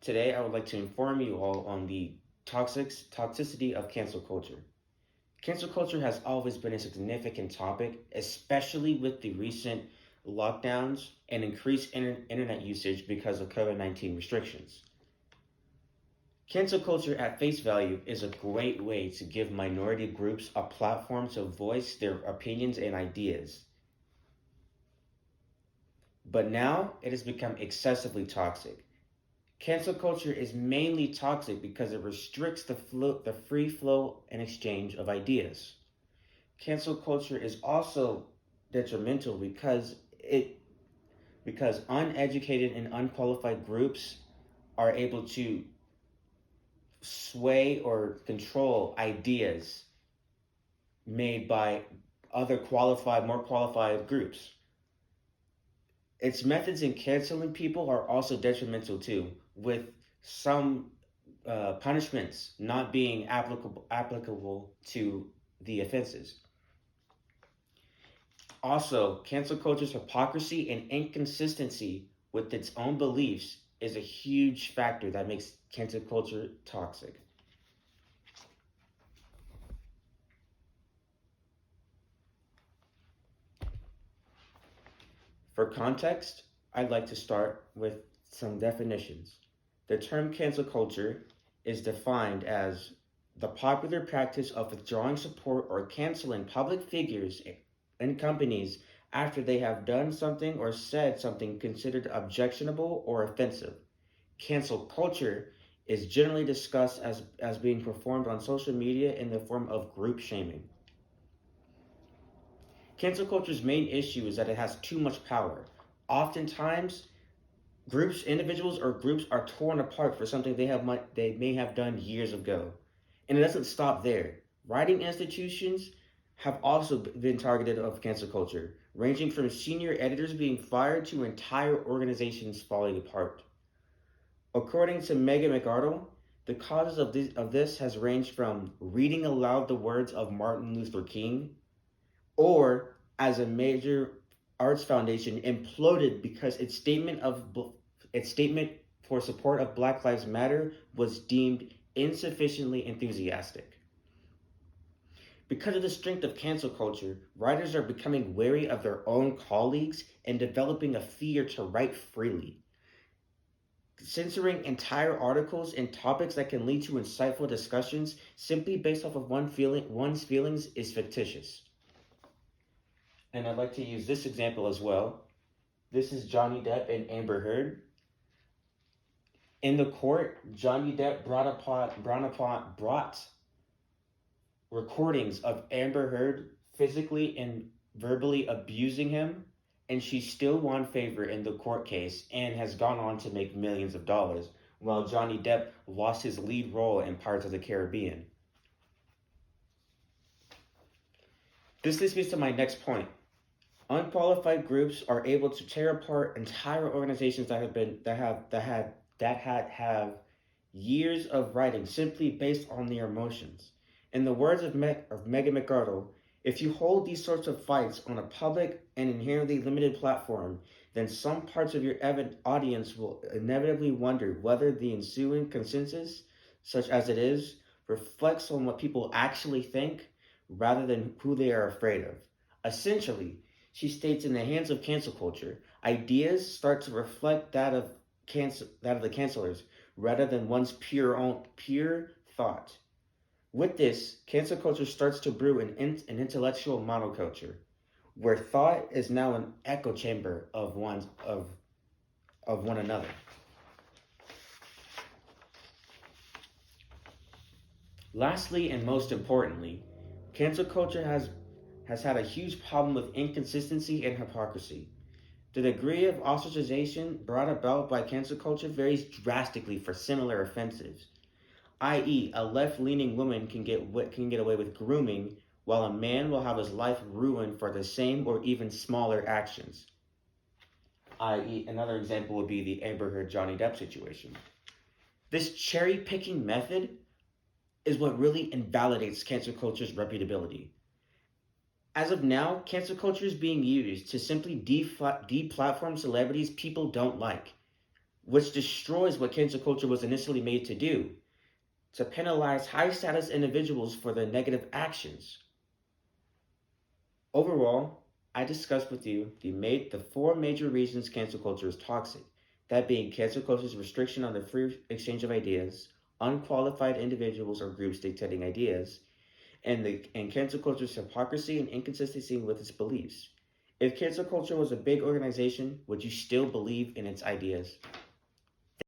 Today, I would like to inform you all on the toxicity of cancel culture. Cancel culture has always been a significant topic, especially with the recent lockdowns and increased internet usage because of COVID-19 restrictions. Cancel culture at face value is a great way to give minority groups a platform to voice their opinions and ideas. But now it has become excessively toxic. Cancel culture is mainly toxic because it restricts the free flow and exchange of ideas. Cancel culture is also detrimental because uneducated and unqualified groups are able to sway or control ideas made by other more qualified groups. Its methods in canceling people are also detrimental too, with some punishments not being applicable to the offenses. Also, cancel culture's hypocrisy and inconsistency with its own beliefs is a huge factor that makes cancel culture toxic. For context, I'd like to start with some definitions. The term cancel culture is defined as the popular practice of withdrawing support or canceling public figures and companies after they have done something or said something considered objectionable or offensive. Cancel culture is generally discussed as being performed on social media in the form of group shaming. Cancel culture's main issue is that it has too much power. Oftentimes, individuals, or groups are torn apart for something they may have done years ago. And it doesn't stop there. Writing institutions have also been targeted of cancel culture, ranging from senior editors being fired to entire organizations falling apart. According to Megan McArdle, the causes of this has ranged from reading aloud the words of Martin Luther King, or as a major arts foundation imploded because its statement for support of Black Lives Matter was deemed insufficiently enthusiastic. Because of the strength of cancel culture, writers are becoming wary of their own colleagues and developing a fear to write freely. Censoring entire articles and topics that can lead to insightful discussions simply based off of one's feelings is fictitious. And I'd like to use this example as well. This is Johnny Depp and Amber Heard. In the court, Johnny Depp brought recordings of Amber Heard physically and verbally abusing him, and she still won favor in the court case and has gone on to make millions of dollars, while Johnny Depp lost his lead role in Pirates of the Caribbean. This leads me to my next point. Unqualified groups are able to tear apart entire organizations that have years of writing simply based on their emotions. In the words of Megan McArdle, if you hold these sorts of fights on a public and inherently limited platform, then some parts of your audience will inevitably wonder whether the ensuing consensus, such as it is, reflects on what people actually think rather than who they are afraid of. Essentially, she states, in the hands of cancel culture, ideas start to reflect that of the cancelers rather than one's pure thought. With this, cancel culture starts to brew an intellectual monoculture, where thought is now an echo chamber of one another. Lastly, and most importantly, cancel culture has had a huge problem with inconsistency and hypocrisy. The degree of ostracization brought about by cancel culture varies drastically for similar offenses, i.e., a left-leaning woman can get away with grooming, while a man will have his life ruined for the same or even smaller actions. I.e., another example would be the Amber Heard Johnny Depp situation. This cherry-picking method is what really invalidates cancel culture's reputability. As of now, cancel culture is being used to simply deplatform celebrities people don't like. which destroys what cancel culture was initially made to do, to penalize high status individuals for their negative actions. Overall, I discussed with you the four major reasons cancel culture is toxic. That being cancel culture's restriction on the free exchange of ideas, unqualified individuals or groups dictating ideas, and cancel culture's hypocrisy and inconsistency with its beliefs. If cancel culture was a big organization, would you still believe in its ideas?